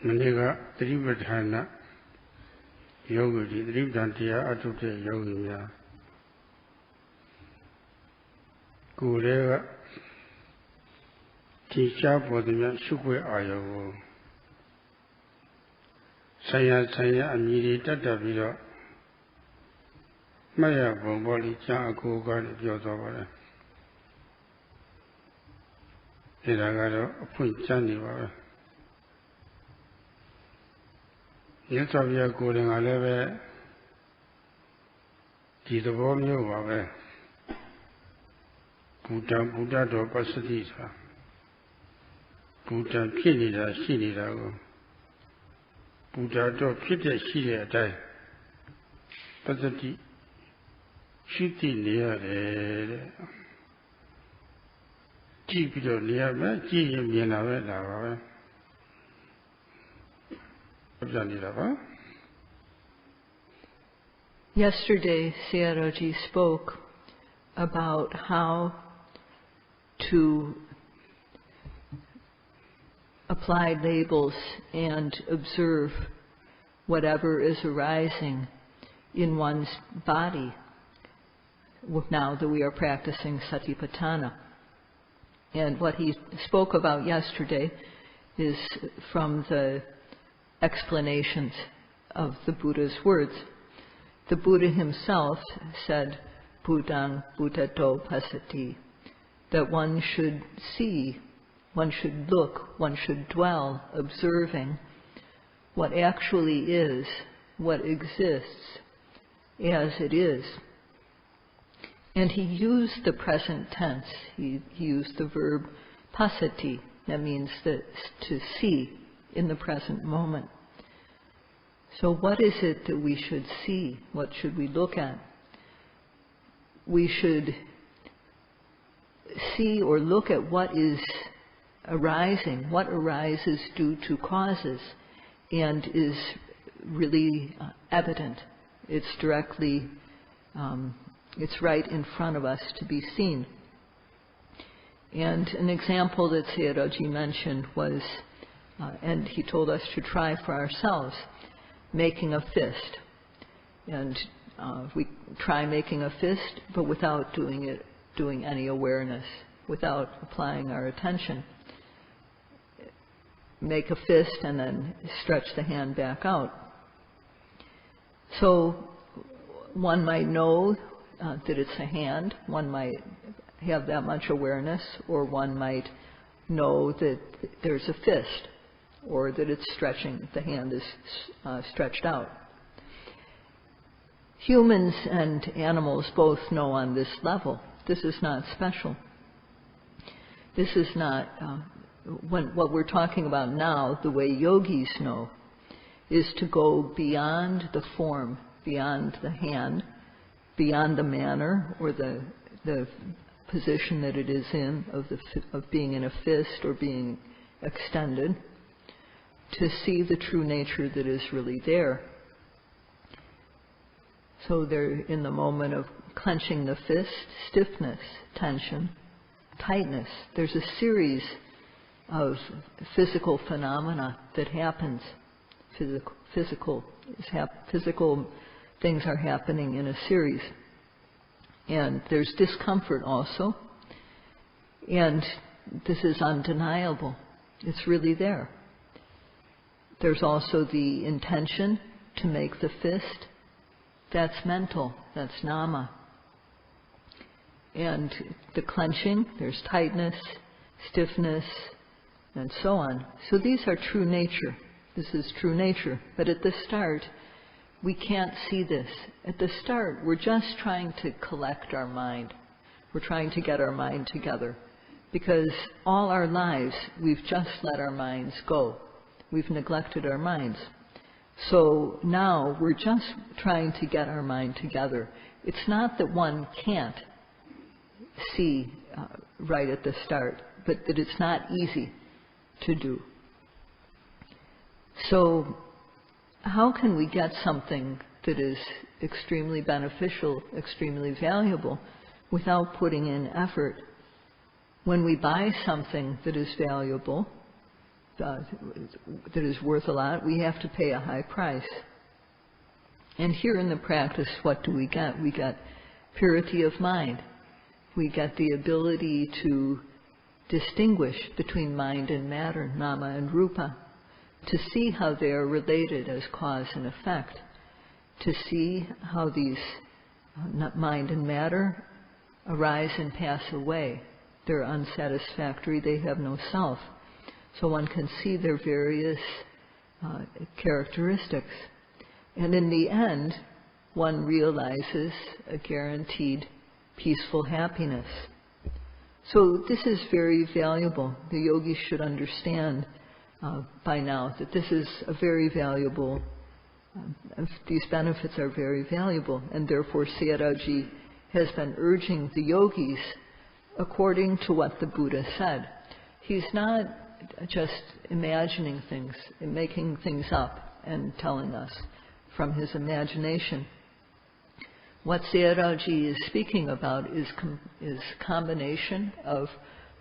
Maniga Tripatana Yogi, Tripantia Atute Yogi, Gureva Teacher for the Shukwe Ayo Saya Amiri Tata Maya Bomboli Chaco got Yotoba Iragado Point Chandi. Yes, I am going to live at the volume of Buddha do Pasadisa. Buddha Pinida, Shinida. Buddha do Pita Shida. But the city near the Jeep near me, G. Yesterday, Sayadaw spoke about how to apply labels and observe whatever is arising in one's body now that we are practicing Satipatthana. And what he spoke about yesterday is from the explanations of the Buddha's words. The Buddha himself said, Buddhaṃ buddhato pasati, that one should see, one should look, one should dwell, observing what actually is, what exists as it is. And he used the present tense. He used the verb pasati, that means to see in the present moment. So what is it that we should see? What should we look at? We should see or look at what is arising, what arises due to causes, and is really evident. It's directly, it's right in front of us to be seen. And an example that Sayadaw mentioned was, and he told us to try for ourselves, making a fist. And we try making a fist, but without doing any awareness, without applying our attention. Make a fist and then stretch the hand back out. So one might know that it's a hand, one might have that much awareness, or one might know that there's a fist, or that it's stretching, the hand is stretched out. Humans and animals both know on this level. This is not special. This is not, what we're talking about now, the way yogis know, is to go beyond the form, beyond the hand, beyond the manner or the position that it is in, of being in a fist or being extended, to see the true nature that is really there. So there, in the moment of clenching the fist, stiffness, tension, tightness, there's a series of physical phenomena that happens. Physical things are happening in a series. And there's discomfort also. And this is undeniable. It's really there. There's also the intention to make the fist. That's mental. That's nama. And the clenching, there's tightness, stiffness, and so on. So these are true nature. This is true nature. But at the start, we can't see this. At the start, we're just trying to collect our mind. We're trying to get our mind together. Because all our lives, we've just let our minds go. We've neglected our minds. So now we're just trying to get our mind together. It's not that one can't see right at the start, but that it's not easy to do. So how can we get something that is extremely beneficial, extremely valuable, without putting in effort? When we buy something that is valuable, that is worth a lot, we have to pay a high price. And here in the practice, what do we get? We get purity of mind. We get the ability to distinguish between mind and matter, nama and rupa, to see how they are related as cause and effect, to see how these mind and matter arise and pass away. They're unsatisfactory, they have no self. So one can see their various characteristics. And in the end, one realizes a guaranteed peaceful happiness. So this is very valuable. The yogis should understand by now that this is a very valuable, these benefits are very valuable, and therefore Sayadaw has been urging the yogis according to what the Buddha said. He's not just imagining things, making things up and telling us from his imagination. What Sayadaw is speaking about is combination of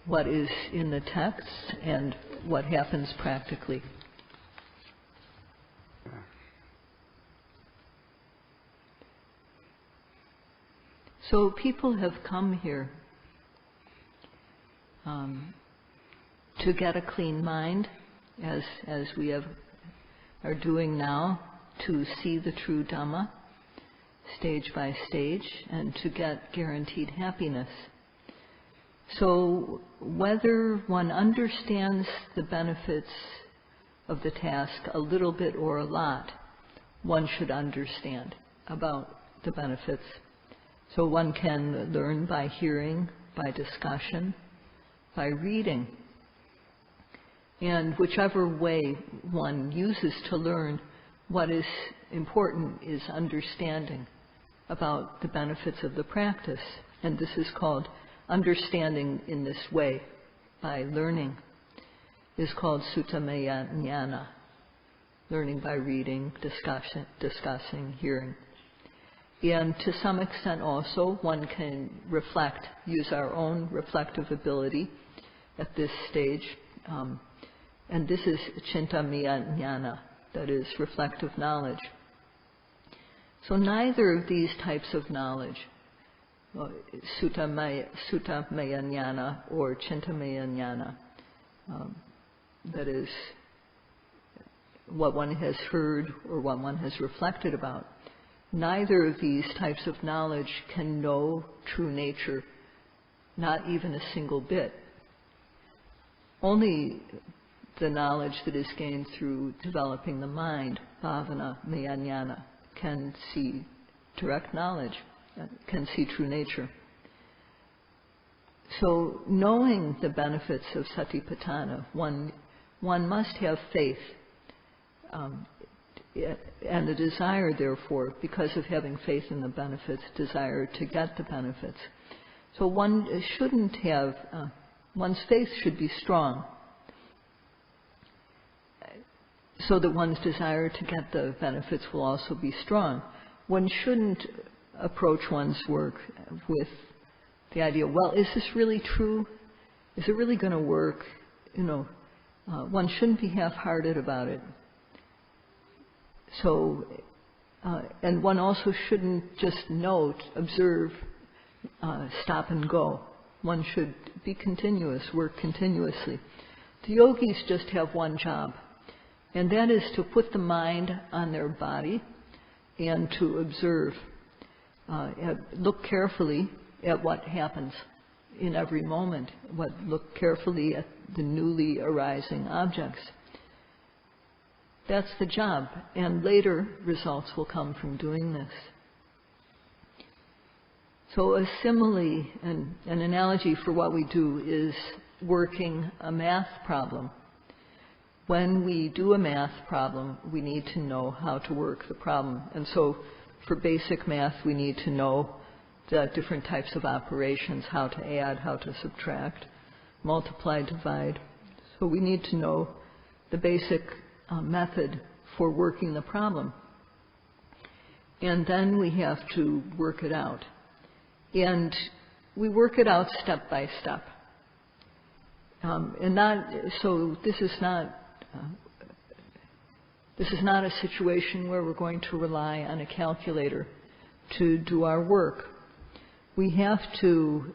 what is in the text and what happens practically. So people have come here to get a clean mind, as we are doing now, to see the true Dhamma stage by stage, and to get guaranteed happiness. So whether one understands the benefits of the task a little bit or a lot, one should understand about the benefits. So one can learn by hearing, by discussion, by reading. And whichever way one uses to learn, what is important is understanding about the benefits of the practice. And this is called understanding in this way, by learning, is called suttamaya jnana, learning by reading, discussing, hearing. And to some extent also, one can reflect, use our own reflective ability at this stage. And this is chintamaya jnana, that is reflective knowledge. So neither of these types of knowledge, suttamaya jnana or chintamaya jnana, that is what one has heard or what one has reflected about, neither of these types of knowledge can know true nature, not even a single bit. Only the knowledge that is gained through developing the mind, bhavana, maya jnana, can see direct knowledge, can see true nature. So knowing the benefits of satipatthana, one must have faith and a desire, therefore, because of having faith in the benefits, desire to get the benefits. So one shouldn't have, one's faith should be strong, so that one's desire to get the benefits will also be strong. One shouldn't approach one's work with the idea, well, is this really true? Is it really going to work? One shouldn't be half-hearted about it. So, and one also shouldn't just note, observe, stop and go. One should be continuous, work continuously. The yogis just have one job, and that is to put the mind on their body and to observe, look carefully at what happens in every moment, look carefully at the newly arising objects. That's the job, and later results will come from doing this. So a simile, an analogy for what we do is working a math problem. When we do a math problem, we need to know how to work the problem. And so for basic math, we need to know the different types of operations, how to add, how to subtract, multiply, divide. So we need to know the basic method for working the problem. And then we have to work it out. And we work it out step by step. So this is not this is not a situation where we're going to rely on a calculator to do our work. We have to,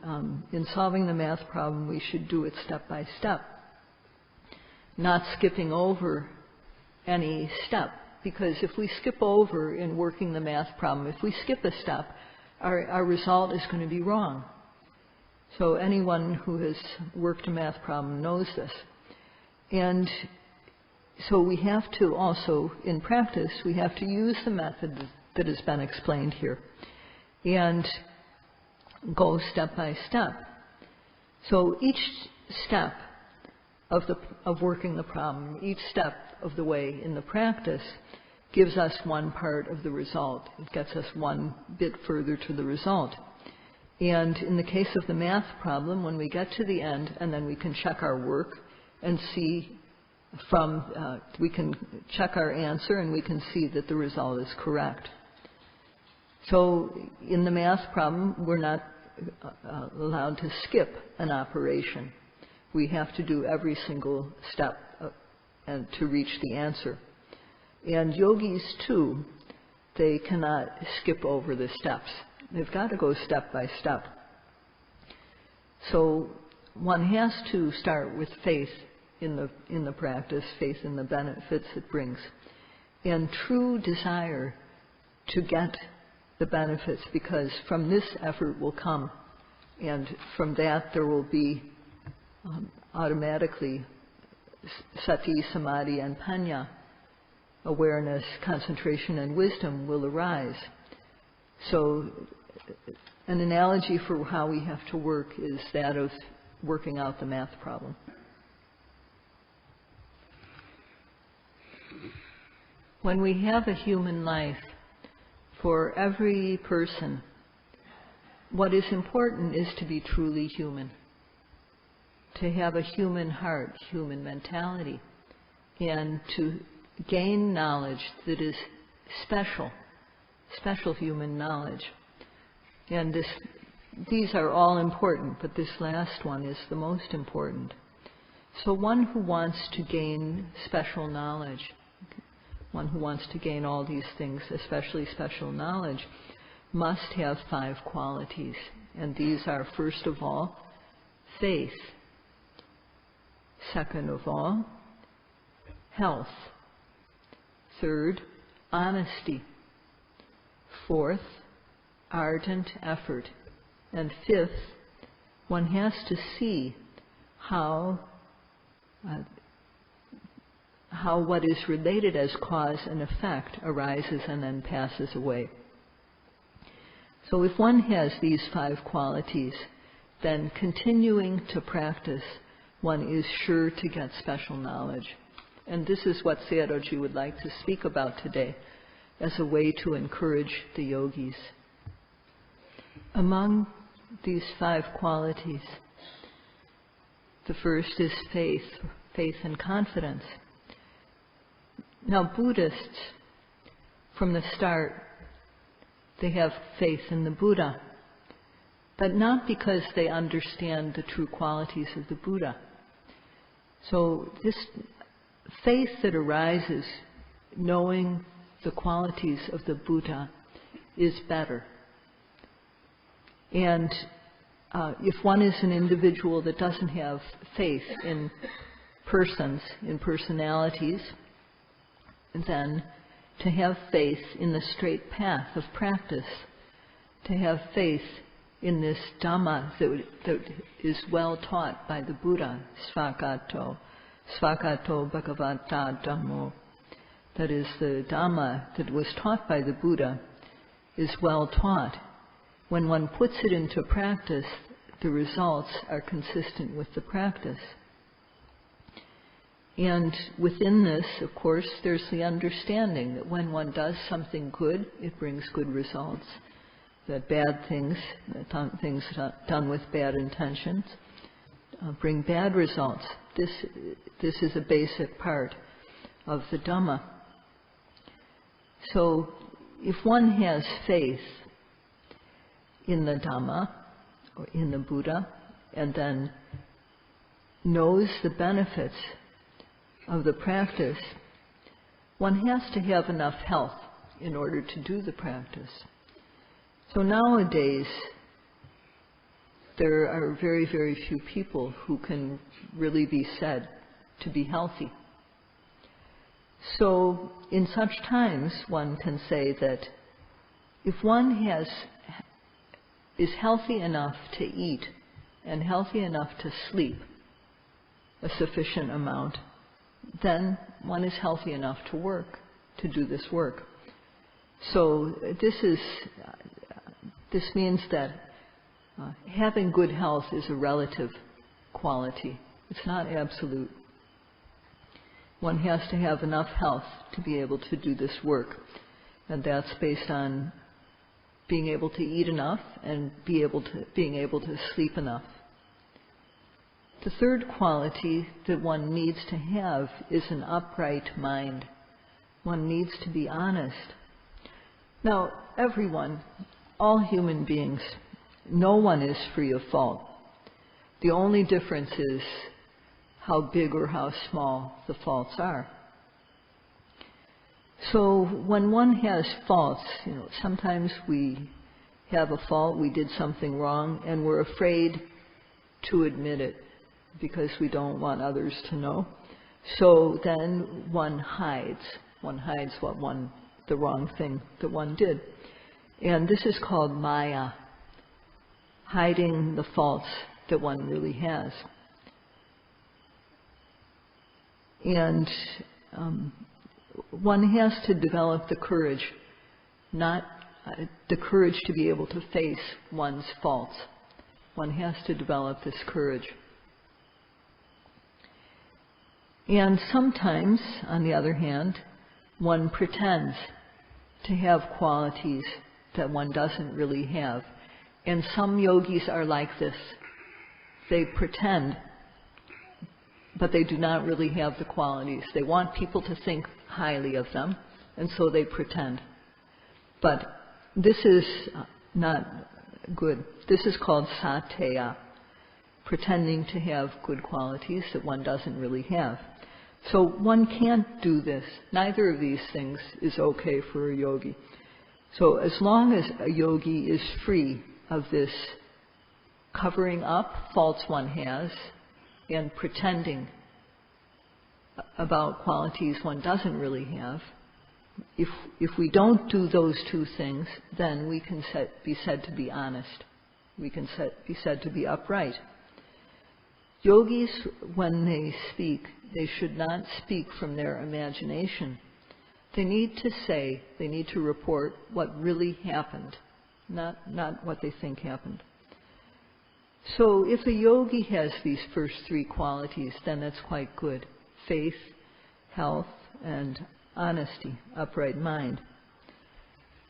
in solving the math problem, we should do it step by step, not skipping over any step. Because if we skip over in working the math problem, if we skip a step, our result is going to be wrong. So anyone who has worked a math problem knows this. And so we have to also, in practice, we have to use the method that has been explained here and go step by step. So each step of working the problem, each step of the way in the practice gives us one part of the result. It gets us one bit further to the result. And in the case of the math problem, when we get to the end, and then we can check our work and see we can check our answer and we can see that the result is correct. So in the math problem, we're not allowed to skip an operation. We have to do every single step and to reach the answer. And yogis too, they cannot skip over the steps. They've got to go step by step. So one has to start with faith in the practice, faith in the benefits it brings, and true desire to get the benefits, because from this effort will come, and from that there will be automatically sati, samadhi, and panya, awareness, concentration, and wisdom will arise. So an analogy for how we have to work is that of working out the math problem. When we have a human life, for every person, what is important is to be truly human, to have a human heart, human mentality, and to gain knowledge that is special human knowledge. And these are all important, but this last one is the most important. So one who wants to gain special knowledge, one who wants to gain all these things, especially special knowledge, must have 5 qualities. And these are, first of all, faith. Second of all, health. Third, honesty. Fourth, ardent effort. And fifth, one has to see how what is related as cause and effect arises and then passes away. So if one has these 5 qualities, then continuing to practice, one is sure to get special knowledge. And this is what Sayadaw would like to speak about today as a way to encourage the yogis. Among these 5 qualities, the first is faith and confidence. Now, Buddhists, from the start, they have faith in the Buddha, but not because they understand the true qualities of the Buddha. So this faith that arises knowing the qualities of the Buddha is better. And if one is an individual that doesn't have faith in persons, in personalities, then to have faith in the straight path of practice, to have faith in this Dhamma that is well taught by the Buddha, Svakato Bhagavata Dhammo, that is the Dhamma that was taught by the Buddha, is well taught. When one puts it into practice, the results are consistent with the practice. And within this, of course, there's the understanding that when one does something good, it brings good results. That bad things, things done with bad intentions, bring bad results. This is a basic part of the Dhamma. So if one has faith in the Dhamma, or in the Buddha, and then knows the benefits of the practice, one has to have enough health in order to do the practice. So nowadays, there are very, very few people who can really be said to be healthy. So in such times, one can say that if one is healthy enough to eat and healthy enough to sleep a sufficient amount, then one is healthy enough to work, to do this work. So this means that having good health is a relative quality. It's not absolute. One has to have enough health to be able to do this work, and that's based on being able to eat enough and being able to sleep enough. The third quality that one needs to have is an upright mind. One needs to be honest. Now, everyone, all human beings, no one is free of fault. The only difference is how big or how small the faults are. So when one has faults, sometimes we have a fault, we did something wrong, and we're afraid to admit it because we don't want others to know. So then one hides the wrong thing that one did. And this is called Maya, hiding the faults that one really has. And one has to develop the courage, the courage to be able to face one's faults. One has to develop this courage. And sometimes, on the other hand, one pretends to have qualities that one doesn't really have. And some yogis are like this. They pretend, but they do not really have the qualities. They want people to think highly of them, and so they pretend. But this is not good. This is called satya, pretending to have good qualities that one doesn't really have. So one can't do this. Neither of these things is okay for a yogi. So as long as a yogi is free of this covering up faults one has and pretending about qualities one doesn't really have, if we don't do those two things, then we can be said to be honest. We can be said to be upright. Yogis, when they speak, they should not speak from their imagination. They need to report what really happened, not what they think happened. So if a yogi has these first three qualities, then that's quite good. Faith, health, and honesty, upright mind.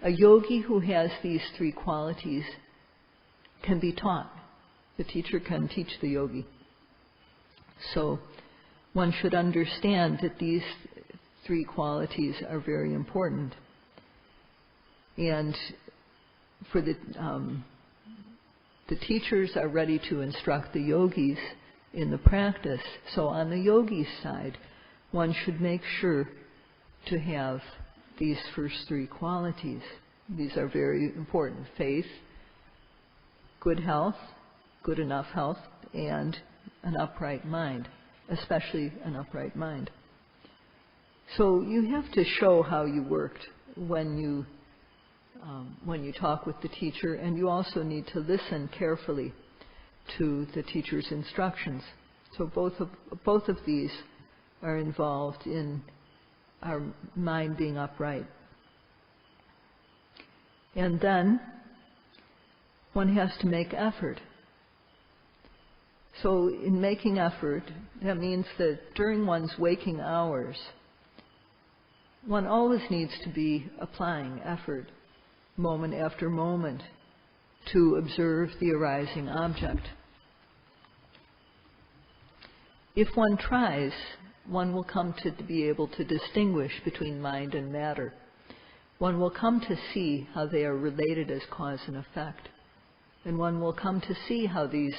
A yogi who has these three qualities can be taught. The teacher can teach the yogi. So one should understand that these three qualities are very important. And for the teachers are ready to instruct the yogis in the practice. So on the yogi's side, one should make sure to have these first three qualities. These are very important: faith, good health, good enough health, and an upright mind, especially an upright mind. So you have to show how you worked when you talk with the teacher, and you also need to listen carefully to the teacher's instructions. So both of these are involved in our mind being upright. And then one has to make effort. So in making effort, that means that during one's waking hours, one always needs to be applying effort, moment after moment, to observe the arising object. If one tries, one will come to be able to distinguish between mind and matter. One will come to see how they are related as cause and effect. And one will come to see how these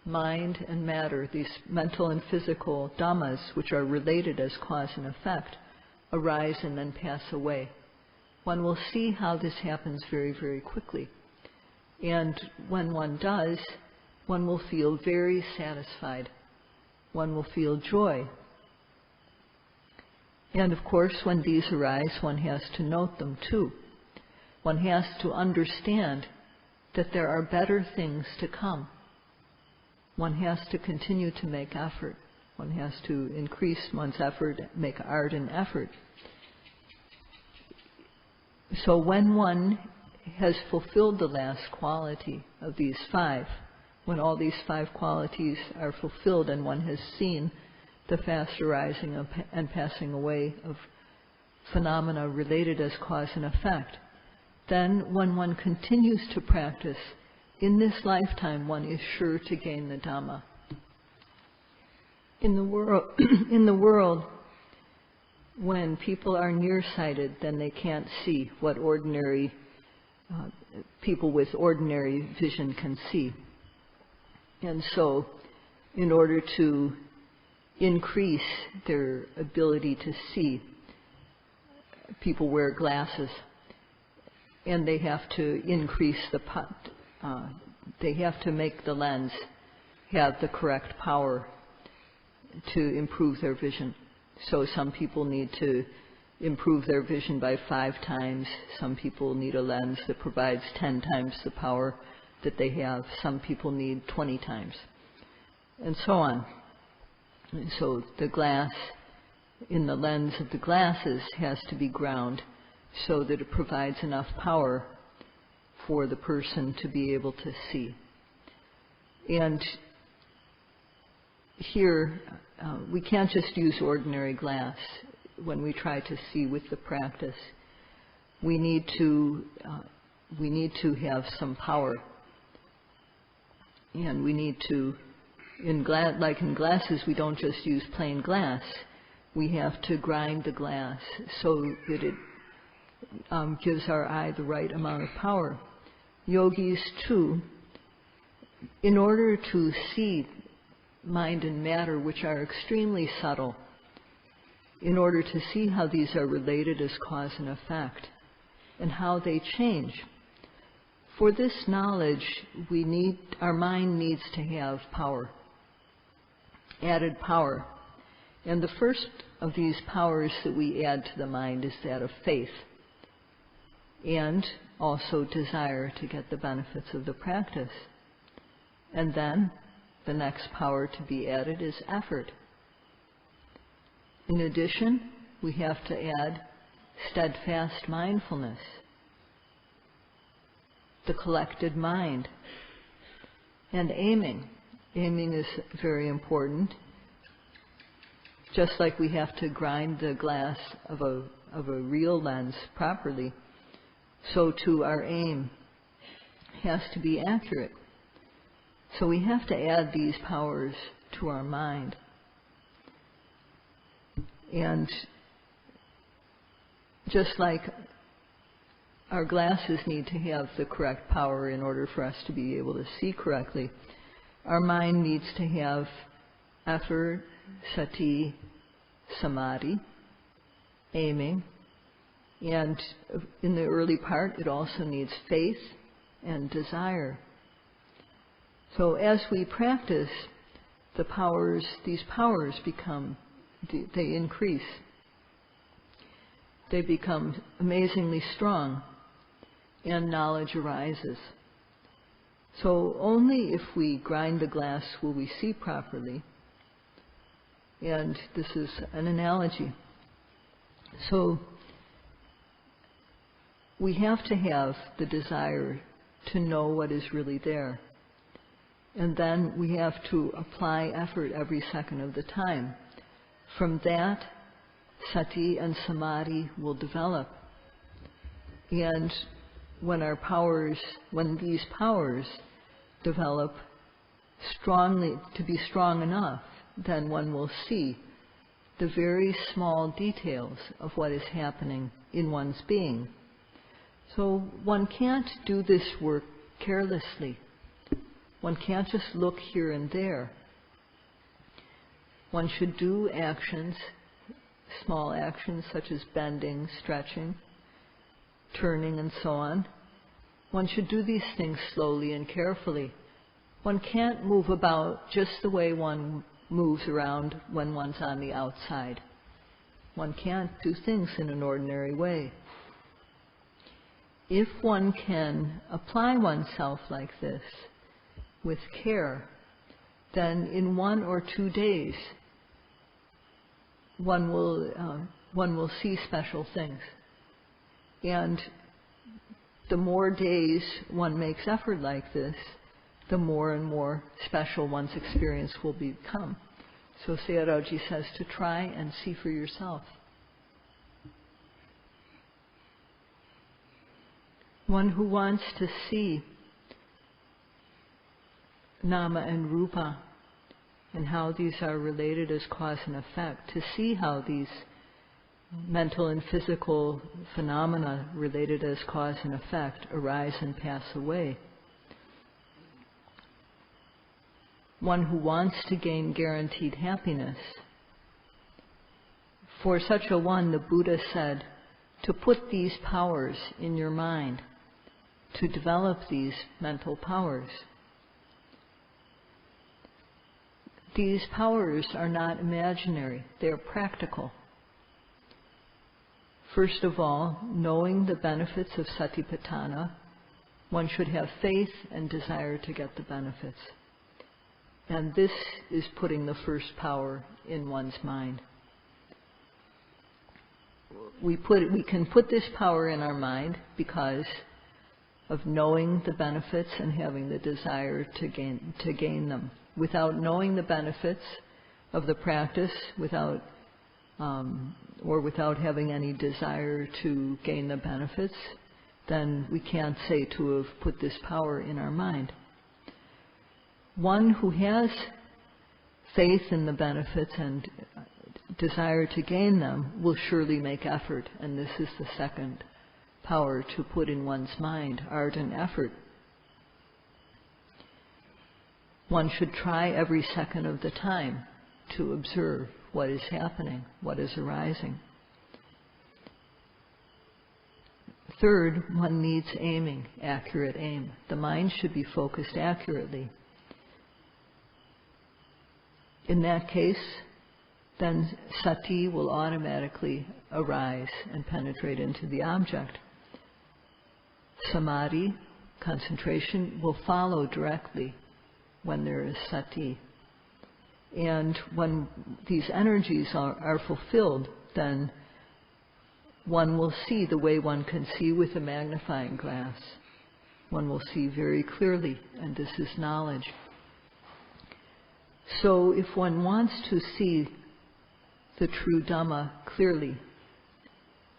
mind and matter, these mental and physical dhammas, which are related as cause and effect, arise and then pass away. One will see how this happens very, very quickly. And when one does, one will feel very satisfied. One will feel joy. And of course, when these arise, one has to note them too. One has to understand that there are better things to come. One has to continue to make effort. One has to increase one's effort, make ardent effort. So when one has fulfilled the last quality of these five, when all these five qualities are fulfilled and one has seen the fast arising and passing away of phenomena related as cause and effect, then when one continues to practice, in this lifetime one is sure to gain the Dhamma. In the world, when people are nearsighted, then they can't see what ordinary people with ordinary vision can see. And so, in order to increase their ability to see, people wear glasses, and they have to increase they have to make the lens have the correct power to improve their vision. So some people need to improve their vision by 5 times. Some people need a lens that provides 10 times the power that they have. Some people need 20 times, and so on. And so the glass in the lens of the glasses has to be ground so that it provides enough power for the person to be able to see. And here, we can't just use ordinary glass when we try to see with the practice. We need to have some power, and we need to, like in glasses, we don't just use plain glass. We have to grind the glass so that it gives our eye the right amount of power. Yogis too, in order to see mind and matter, which are extremely subtle, in order to see how these are related as cause and effect and how they change. For this knowledge, our mind needs to have power, added power. And the first of these powers that we add to the mind is that of faith, and also desire to get the benefits of the practice. And then the next power to be added is effort. In addition, we have to add steadfast mindfulness, the collected mind, and aiming. Aiming is very important. Just like we have to grind the glass of a real lens properly, so too our aim has to be accurate. So we have to add these powers to our mind. And just like our glasses need to have the correct power in order for us to be able to see correctly, our mind needs to have effort, sati, samadhi, aiming, and in the early part it also needs faith and desire. So as we practice, these powers they increase. They become amazingly strong, and knowledge arises. So only if we grind the glass will we see properly. And this is an analogy. So we have to have the desire to know what is really there. And then we have to apply effort every second of the time. From that, sati and samadhi will develop. And when these powers develop strongly, to be strong enough, then one will see the very small details of what is happening in one's being. So one can't do this work carelessly. One can't just look here and there. One should do actions, small actions such as bending, stretching, turning, and so on. One should do these things slowly and carefully. One can't move about just the way one moves around when one's on the outside. One can't do things in an ordinary way. If one can apply oneself like this with care, then in 1 or 2 days one will see special things. And the more days one makes effort like this, the more and more special one's experience will become. So Sayadaw says to try and see for yourself. One who wants to see nama and rupa and how these are related as cause and effect, to see how these mental and physical phenomena related as cause and effect arise and pass away. One who wants to gain guaranteed happiness. For such a one, the Buddha said, to put these powers in your mind, to develop these mental powers. These powers are not imaginary, they are practical. First of all, knowing the benefits of satipatthana, one should have faith and desire to get the benefits. And this is putting the first power in one's mind. We can put this power in our mind because of knowing the benefits and having the desire to gain them. Without knowing the benefits of the practice, without having any desire to gain the benefits, then we can't say to have put this power in our mind. One who has faith in the benefits and desire to gain them will surely make effort, and this is the second power to put in one's mind, ardent effort. One should try every second of the time to observe what is happening, what is arising. Third, one needs aiming, accurate aim. The mind should be focused accurately. In that case, then sati will automatically arise and penetrate into the object. Samadhi, concentration, will follow directly when there is sati. And when these energies are fulfilled, then one will see the way one can see with a magnifying glass. One will see very clearly, and this is knowledge. So if one wants to see the true Dhamma clearly,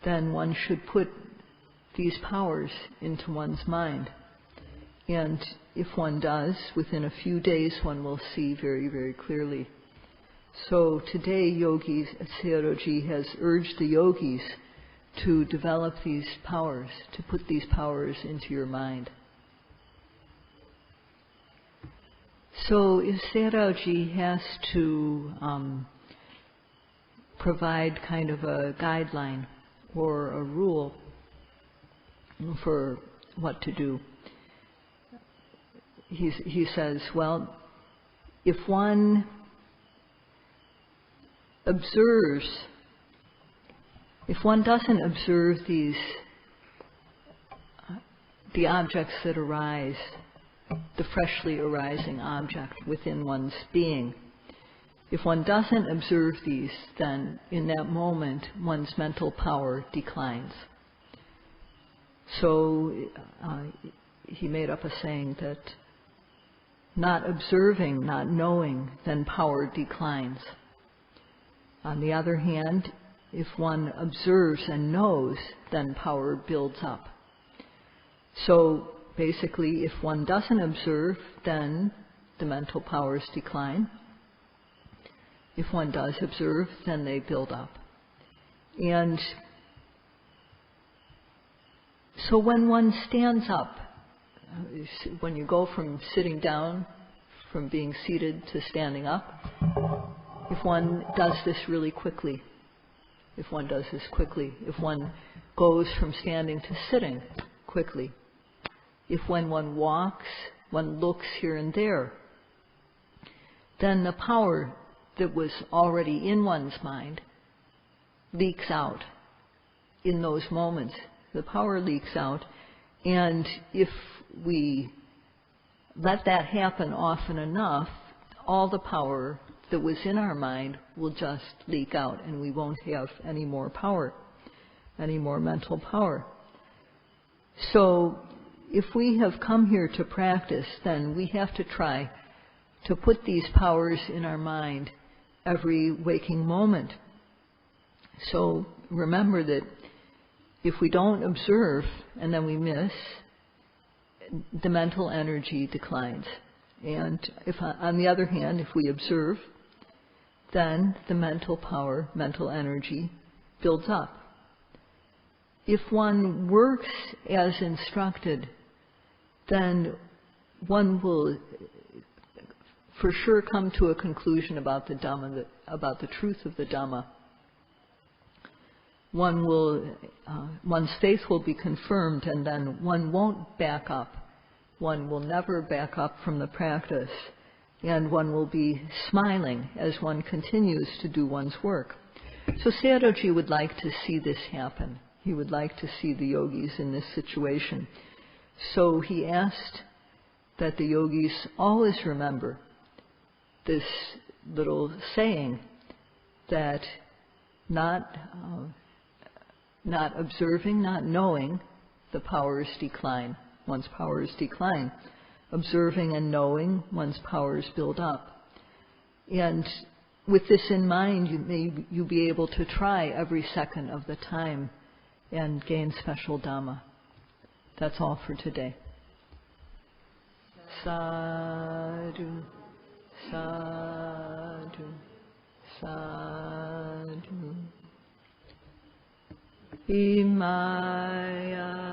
then one should put these powers into one's mind. And if one does, within a few days one will see very, very clearly. So today Sayadaw has urged the yogis to develop these powers, to put these powers into your mind. So if Sayadaw has to provide kind of a guideline or a rule for what to do, he says, well, if one observes, if one doesn't observe the objects that arise, the freshly arising object within one's being, if one doesn't observe these, then in that moment one's mental power declines. So he made up a saying that not observing, not knowing, then power declines. On the other hand, if one observes and knows, then power builds up. So basically, if one doesn't observe, then the mental powers decline. If one does observe, then they build up. And so when one stands up when you go from sitting down, from being seated to standing up, if one does this really quickly, if one goes from standing to sitting quickly, if when one walks, one looks here and there, then the power that was already in one's mind leaks out in those moments. The power leaks out, and if we let that happen often enough, all the power that was in our mind will just leak out, and we won't have any more power, any more mental power. So if we have come here to practice, then we have to try to put these powers in our mind every waking moment. So remember that if we don't observe and then we miss, the mental energy declines. And if, on the other hand, if we observe, then the mental power, mental energy builds up. If one works as instructed, then one will for sure come to a conclusion about the Dhamma, about the truth of the Dhamma. One's faith will be confirmed, and then one won't back up. One will never back up from the practice, and one will be smiling as one continues to do one's work. So Sayadaw would like to see this happen. He would like to see the yogis in this situation. So he asked that the yogis always remember this little saying that not observing, not knowing, the powers decline. One's powers decline. Observing and knowing, one's powers build up. And with this in mind, you'll be able to try every second of the time and gain special Dhamma. That's all for today. Sadhu, sadhu, sadhu. Imaya